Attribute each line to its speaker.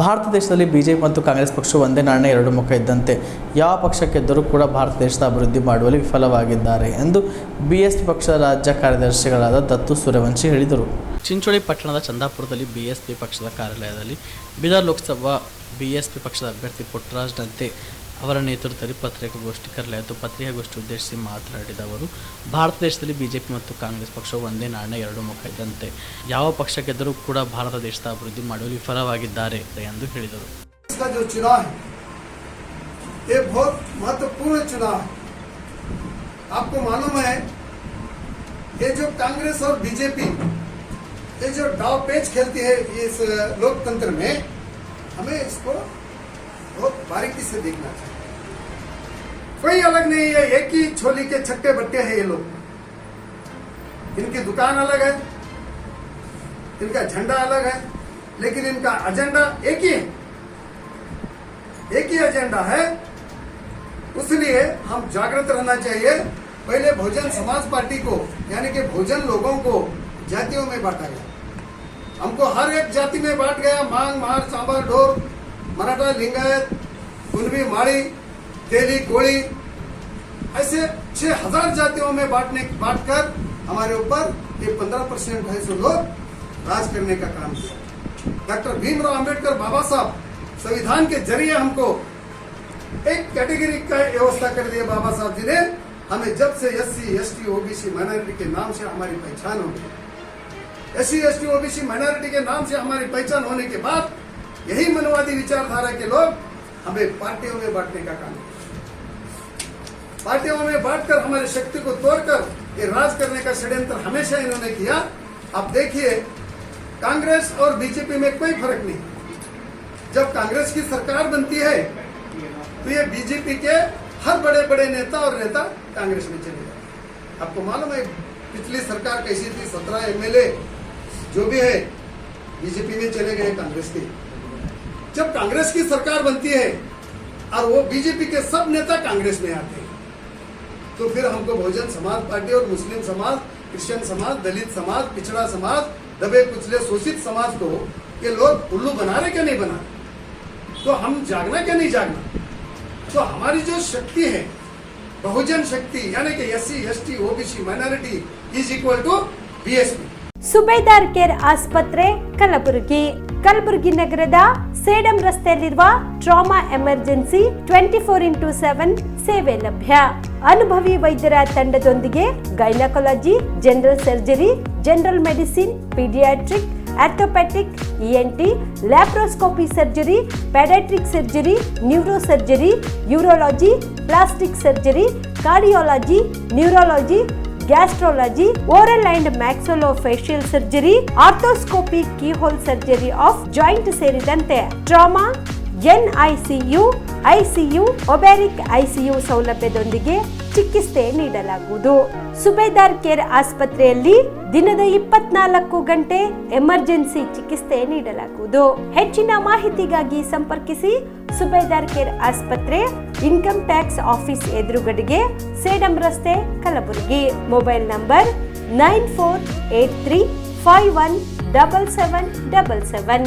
Speaker 1: ಭಾರತ ದೇಶದಲ್ಲಿ ಬಿಜೆಪಿ ಮತ್ತು ಕಾಂಗ್ರೆಸ್ ಪಕ್ಷ ಒಂದೇ ನಾಣ್ಯ ಎರಡು ಮುಖ ಇದ್ದಂತೆ. ಯಾವ ಪಕ್ಷಕ್ಕೆದ್ದರೂ ಕೂಡ ಭಾರತ ದೇಶದ ಅಭಿವೃದ್ಧಿ ಮಾಡುವಲ್ಲಿ ವಿಫಲವಾಗಿದ್ದಾರೆ ಎಂದು ಬಿಎಸ್ಪಿ ಪಕ್ಷದ ರಾಜ್ಯ ಕಾರ್ಯದರ್ಶಿಗಳಾದ ದತ್ತು ಸೂರ್ಯವಂಶಿ ಹೇಳಿದರು. ಚಿಂಚೋಳಿ ಪಟ್ಟಣದ ಚಂದಾಪುರದಲ್ಲಿ ಬಿಎಸ್ಪಿ ಪಕ್ಷದ ಕಾರ್ಯಾಲಯದಲ್ಲಿ ಬೀದರ್ ಲೋಕಸಭಾ ಬಿಎಸ್ಪಿ ಪಕ್ಷದ ಅಭ್ಯರ್ಥಿ ಪುಟ್ಟರಾಜ್ ನಂತೆ ಅವರ ನೇತೃತ್ವದಲ್ಲಿ ಪತ್ರಿಕಾಗೋಷ್ಠಿ ಕರೆಯಲಾಯಿತು. ಪತ್ರಿಕಾಗೋಷ್ಠಿ ಉದ್ದೇಶಿಸಿ ಮಾತನಾಡಿದ ಅವರು, ಭಾರತ ದೇಶದಲ್ಲಿ ಬಿಜೆಪಿ ಮತ್ತು ಕಾಂಗ್ರೆಸ್ ಪಕ್ಷವು ಒಂದೇ ನಾಣ್ಯ ಎರಡು ಮುಖ ಇದ್ದಂತೆ. ಯಾವ ಪಕ್ಷಕ್ಕೆದ್ದರೂ ಕೂಡ ಭಾರತ ದೇಶದ ಅಭಿವೃದ್ಧಿ ಮಾಡುವಲ್ಲಿ ವಿಫಲವಾಗಿದ್ದಾರೆ ಎಂದು ಹೇಳಿದರು.
Speaker 2: ये बहुत महत्वपूर्ण चुनाव है। आपको मालूम है ये जो कांग्रेस और बीजेपी ये जो दाव पेच खेलती है इस लोकतंत्र में, हमें इसको बहुत बारीकी से देखना चाहिए। कोई अलग नहीं है, एक ही छोली के छट्टे बट्टे हैं ये लोग। इनकी दुकान अलग है, इनका झंडा अलग है, लेकिन इनका एजेंडा एक ही है, एक ही एजेंडा है। इसलिए हम जागृत रहना चाहिए। पहले बहुजन समाज पार्टी को यानी कि बहुजन लोगों को जातियों में बांटा गया, हमको हर एक जाति में बांट गया। मांग, मार, सांबर, ढोर, मराठा, लिंगायत, कुनबी, माड़ी, तेली, कोड़ी, ऐसे 6000 जातियों में बांटकर हमारे ऊपर ये 15% है सो लोग राज करने का काम किया। डॉक्टर भीमराव अंबेडकर बाबा साहब संविधान के जरिए हमको एक कैटेगरी का व्यवस्था कर दिया। बाबा साहब जी ने हमें जब से एससी, एसटी, ओबीसी माइनॉरिटी के नाम से हमारी पहचान हो गई। एससी, एसटी, ओबीसी माइनॉरिटी के नाम से हमारी पहचान होने के बाद यही मनवादी विचारधारा के लोग हमें पार्टियों में बांटने का काम किया। पार्टियों में बांटकर हमारी शक्ति को तोड़कर ये राज करने का षड्यंत्र हमेशा इन्होंने किया। आप देखिए कांग्रेस और बीजेपी में कोई फर्क नहीं। जब कांग्रेस की सरकार बनती है तो ये बीजेपी के हर बड़े बड़े नेता और नेता कांग्रेस में चले जाते। आपको मालूम है पिछली सरकार कैसी थी? 17 एमएलए जो भी है बीजेपी में चले गए कांग्रेस के। जब कांग्रेस की सरकार बनती है और वो बीजेपी के सब नेता कांग्रेस में आते हैं, तो फिर हमको बहुजन समाज पार्टी और मुस्लिम समाज, क्रिश्चियन समाज, दलित समाज, पिछड़ा समाज, दबे कुचले शोषित समाज को ये लोग उल्लू बना रहे क्या नहीं बना रहे? तो हम जागना क्या नहीं जागना? तो हमारी जो शक्ति है बहुजन शक्ति यानी कि SC, ST, OBC minority is equal to BSP.
Speaker 3: Subedar care ಆಸ್ಪತ್ರೆ ಕಲಬುರಗಿ ನಗರದ ಸೇಡಂ ರಸ್ತೆಯಲ್ಲಿರುವ ಟ್ರಾಮಾ ಎಮರ್ಜೆನ್ಸಿ 24x7 ಸೇವೆ ಲಭ್ಯ. ಅನುಭವಿ ವೈದ್ಯರ ತಂಡದೊಂದಿಗೆ gynaecology, general surgery, general medicine, paediatric, orthopaedic, ENT, laparoscopy surgery, paediatric surgery, neuro surgery, urology, plastic surgery, cardiology, neurology, gastrology, oral and maxillofacial surgery, arthroscopy, keyhole surgery of joint ಸೇರಿದಂತೆ trauma, NICU, ICU, obstetric ICU ಸೌಲಭ್ಯದೊಂದಿಗೆ ಚಿಕಿತ್ಸೆ ನೀಡಲಾಗುವುದು. ಸುಬೇದಾರ್ care ಆಸ್ಪತ್ರೆಯಲ್ಲಿ ದಿನದ 24 ಗಂಟೆ emergency ಚಿಕಿತ್ಸೆ ನೀಡಲಾಗುವುದು. ಹೆಚ್ಚಿನ ಮಾಹಿತಿಗಾಗಿ ಸಂಪರ್ಕಿಸಿ ಸುಬೇದಾರ್ ಕೇರ್ ಆಸ್ಪತ್ರೆ, ಇನ್ಕಮ್ ಟ್ಯಾಕ್ಸ್ ಆಫೀಸ್ ಎದುರುಗಡೆಗೆ, ಸೇಡಂ ರಸ್ತೆ, ಕಲಬುರಗಿ. Mobile number 9483517777.